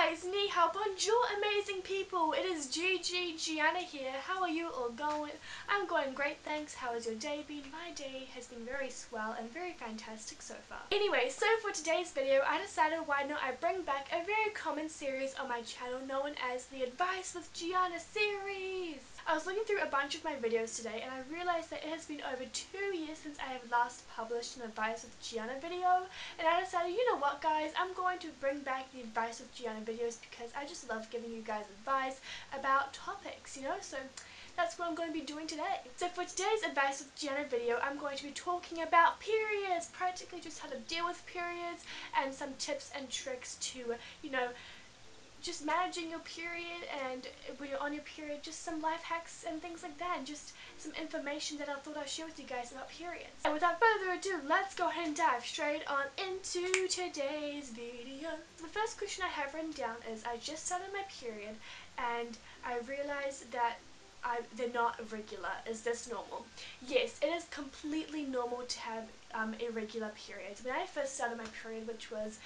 guys, ni hao, bonjour amazing people, it is Gianna here. How are you all going? I'm going great, thanks. How has your day been? My day has been very swell and very fantastic so far. Anyway, so for today's video, I decided why not I bring back a very common series on my channel known as the Advice with Gianna series. I was looking through a bunch of my videos today and I realized that it has been over 2 years since I have last published an Advice with Gianna video, and I decided, you know what guys, I'm going to bring back the Advice with Gianna videos because I just love giving you guys advice about topics, you know, so that's what I'm going to be doing today. So for today's Advice with Gianna video, I'm going to be talking about periods, practically just how to deal with periods and some tips and tricks to, you know, just managing your period, and when you're on your period, just some life hacks and things like that, and just some information that I thought I'd share with you guys about periods. And without further ado, let's go ahead and dive straight on into today's video. The first question I have written down is, I just started my period and I realized that they're not irregular. Is this normal? Yes, it is completely normal to have irregular periods. When I first started my period, which was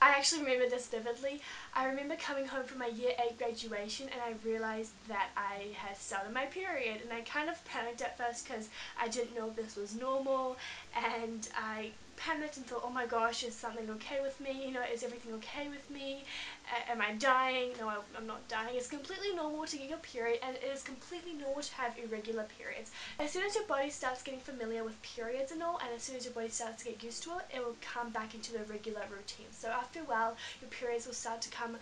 I actually remember this vividly. I remember coming home from my year 8 graduation and I realized that I had started my period, and I kind of panicked at first because I didn't know if this was normal, and I panicked and thought, oh my gosh, is something okay with me? You know, is everything okay with me? Am I dying? No, I'm not dying. It's completely normal to get your period, and it is completely normal to have irregular periods. As soon as your body starts getting familiar with periods and all, and as soon as your body starts to get used to it, it will come back into the regular routine. So after a while, your periods will start to come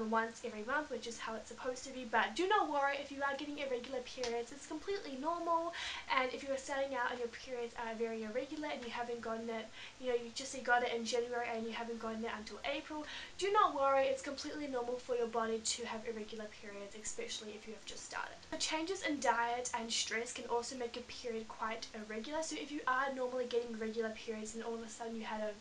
once every month, which is how it's supposed to be. But do not worry if you are getting irregular periods. It's completely normal, and if you are starting out and your periods are very irregular and you haven't gotten it, you know, you just got it in January and you haven't gotten it until April, do not worry, it's completely normal for your body to have irregular periods, especially if you have just started. The changes in diet and stress can also make your period quite irregular. So if you are normally getting regular periods and all of a sudden you had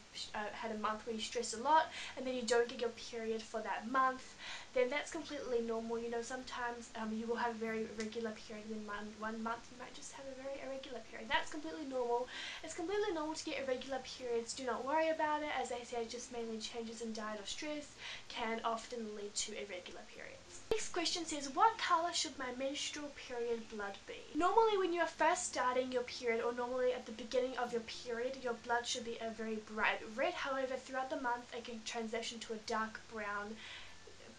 a month where you stressed a lot and then you don't get your period for that month, then that's completely normal. You know, sometimes you will have a very irregular period, and then one month you might just have a very irregular period. That's completely normal. It's completely normal to get irregular periods. Do not worry about it. As I said, just mainly changes in diet or stress can often lead to irregular periods. Next question says, what color should my menstrual period blood be? Normally when you're first starting your period, or normally at the beginning of your period, your blood should be a very bright red. However, throughout the month it can transition to a dark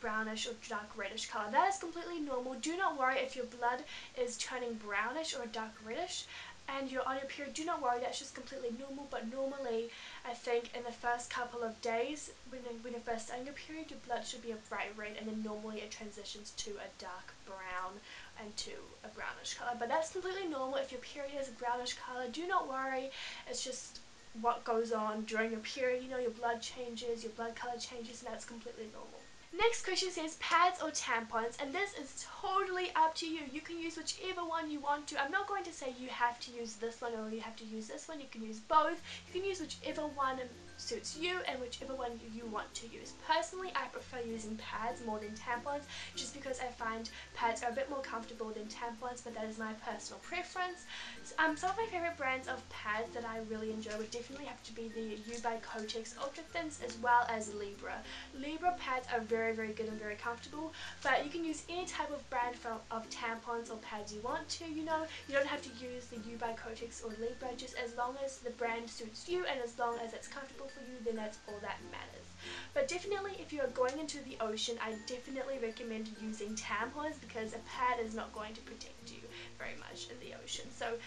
brownish or dark reddish color. That is completely normal. Do not worry if your blood is turning brownish or dark reddish and you're on your period. Do not worry, that's just completely normal. But normally, I think in the first couple of days when you're first starting your period, your blood should be a bright red, and then normally it transitions to a dark brown and to a brownish color. But that's completely normal. If your period is a brownish color, do not worry. It's just what goes on during your period. You know, your blood changes, your blood color changes, and that's completely normal. Next question says, pads or tampons, and this is totally up to you. You can use whichever one you want to. I'm not going to say you have to use this one or you have to use this one. You can use both. You can use whichever one suits you and whichever one you want to use. Personally, I prefer using pads more than tampons, just because I find pads are a bit more comfortable than tampons, but that is my personal preference. Some of my favorite brands of pads that I really enjoy would definitely have to be the U by Kotex Ultra Thins, as well as Libra. Libra pads are very good and very comfortable, but you can use any type of brand of tampons or pads you want to. You know, you don't have to use the U by Kotex or Libra. Just as long as the brand suits you and as long as it's comfortable for you, then that's all that matters. But definitely, if you are going into the ocean, I definitely recommend using tampons, because a pad is not going to protect you very much in the ocean. So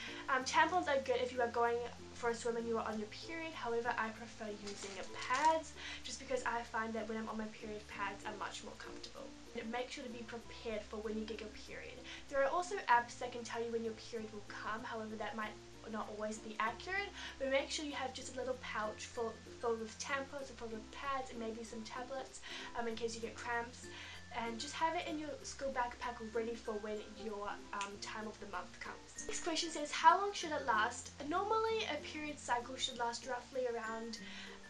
tampons are good if you are going for a swim and you are on your period. However, I prefer using pads, just because I find that when I'm on my period, pads are much more comfortable. Make sure to be prepared for when you get your period. There are also apps that can tell you when your period will come. However, that might not always be accurate, but make sure you have just a little pouch filled with tampons and filled with pads and maybe some tablets in case you get cramps, and just have it in your school backpack ready for when your time of the month comes. Next question says, how long should it last? Normally a period cycle should last roughly around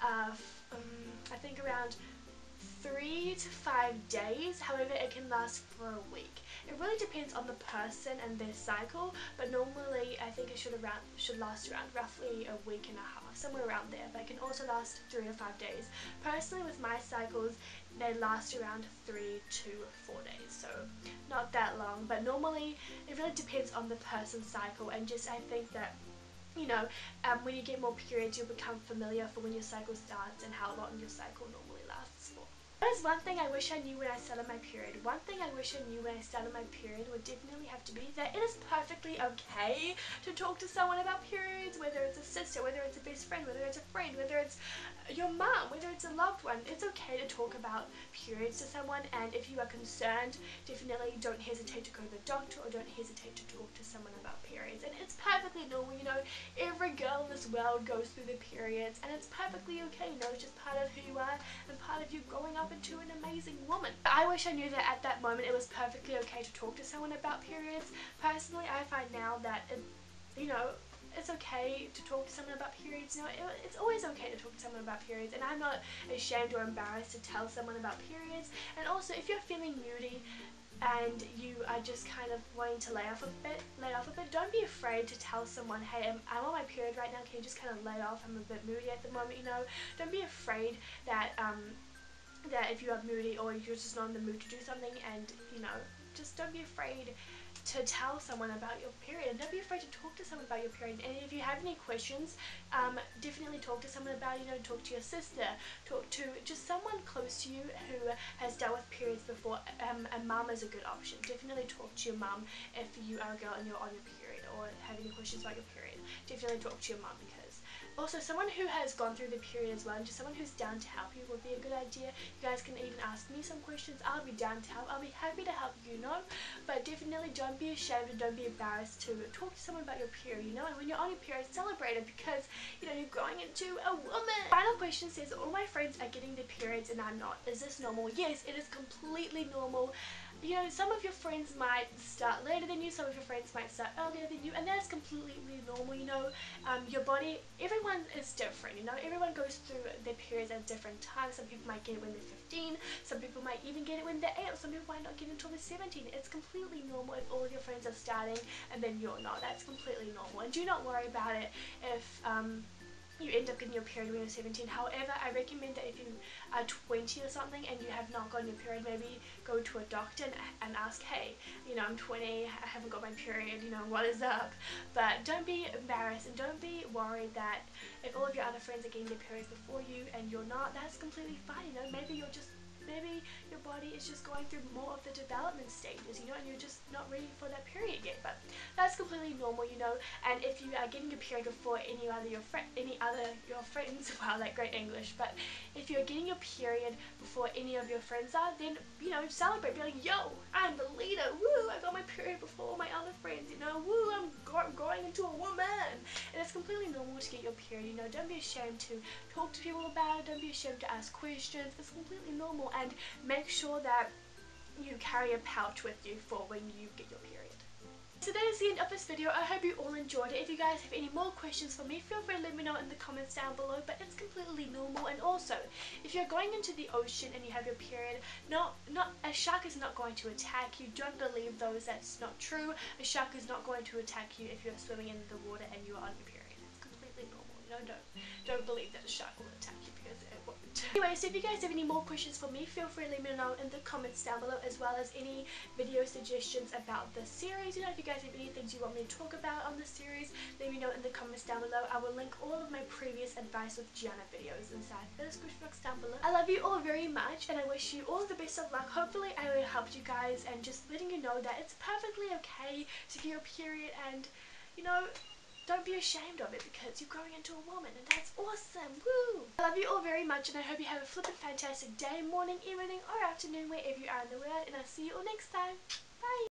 I think around 3 to 5 days, however it can last for a week. It really depends on the person and their cycle, but normally I think it should last around roughly a week and a half, somewhere around there, but it can also last 3 to 5 days. Personally, with my cycles, they last around 3 to 4 days, so not that long, but normally it really depends on the person's cycle, and just I think that, you know, when you get more periods, you'll become familiar for when your cycle starts and how long your cycle normally lasts for. That is one thing I wish I knew when I started my period. One thing I wish I knew when I started my period would definitely have to be that it is perfectly okay to talk to someone about periods, whether it's a sister, whether it's a best friend, whether it's a friend, whether it's your mom, whether it's a loved one. It's okay to talk about periods to someone, and if you are concerned, definitely don't hesitate to go to the doctor or don't hesitate to talk to someone about periods. And it's perfectly normal, you know, every girl in this world goes through the periods, and it's perfectly okay, you know, it's just part of who you are and part of you growing up into an amazing woman. I wish I knew that at that moment it was perfectly okay to talk to someone about periods. Personally, I find now that you know, it's okay to talk to someone about periods. You know, it's always okay to talk to someone about periods, and I'm not ashamed or embarrassed to tell someone about periods. And also, if you're feeling moody and you are just kind of wanting to lay off a bit, don't be afraid to tell someone, hey, I'm on my period right now, can you just kind of lay off, I'm a bit moody at the moment, you know. Don't be afraid that that if you are moody or you're just not in the mood to do something, and you know, just don't be afraid to tell someone about your period. Don't be afraid to talk to someone about your period. And if you have any questions, definitely talk to someone about it. You know, talk to your sister, talk to just someone close to you who has dealt with periods before. A mum is a good option. Definitely talk to your mum if you are a girl and you're on your period or have any questions about your period. Definitely talk to your mum, because also someone who has gone through the period as well, and just someone who's down to help you would be a good idea. You guys can even ask me some questions. I'll be down to help. I'll be happy to help you, know. But definitely don't be ashamed and don't be embarrassed to talk to someone about your period, you know. And when you're on your period, celebrate it, because, you know, you're growing into a woman. Final question says, all my friends are getting their periods and I'm not. Is this normal? Yes, it is completely normal. You know, some of your friends might start later than you, some of your friends might start earlier than you, and that's completely normal, you know. Your body, everyone is different, you know. Everyone goes through their periods at different times. Some people might get it when they're 15, some people might even get it when they're 8, or some people might not get it until they're 17. It's completely normal if all of your friends are starting and then you're not. That's completely normal, and do not worry about it if you end up getting your period when you're 17. However, I recommend that if you are 20 or something and you have not gotten your period, maybe go to a doctor and ask, hey, you know, I'm 20, I haven't got my period, you know, what is up? But don't be embarrassed and don't be worried that if all of your other friends are getting their periods before you and you're not, that's completely fine, you know. Maybe your body is just going through more of the development stages, you know, and you're just not ready for that period yet. But that's completely normal, you know. And if you are getting your period before any other your friends, wow, that great English. But if you're getting your period before any of your friends are, then, you know, celebrate. Be like, yo, I'm the leader. Woo, I got my period before my other friends, you know. Woo, I'm growing into a woman. And it's completely normal to get your period, you know. Don't be ashamed to talk to people about it. Don't be ashamed to ask questions. It's completely normal. And make sure that you carry a pouch with you for when you get your period. So that is the end of this video. I hope you all enjoyed it. If you guys have any more questions for me, feel free to let me know in the comments down below. But it's completely normal. And also, if you're going into the ocean and you have your period, a shark is not going to attack you. Don't believe those. That's not true. A shark is not going to attack you if you're swimming in the water and you're on your period. It's completely normal. You know, don't believe that a shark will attack you, because it won't. Anyway, so if you guys have any more questions for me, feel free to let me know in the comments down below, as well as any video suggestions about the series. You know, if you guys have any things you want me to talk about on the series, let me know in the comments down below. I will link all of my previous advice with Gianna videos inside the description box down below. I love you all very much, and I wish you all the best of luck. Hopefully I will help you guys, and just letting you know that it's perfectly okay to get your period, and, you know, don't be ashamed of it, because you're growing into a woman, and that's awesome. Woo! I love you all very much, and I hope you have a flippin' fantastic day, morning, evening, or afternoon, wherever you are in the world, and I'll see you all next time. Bye!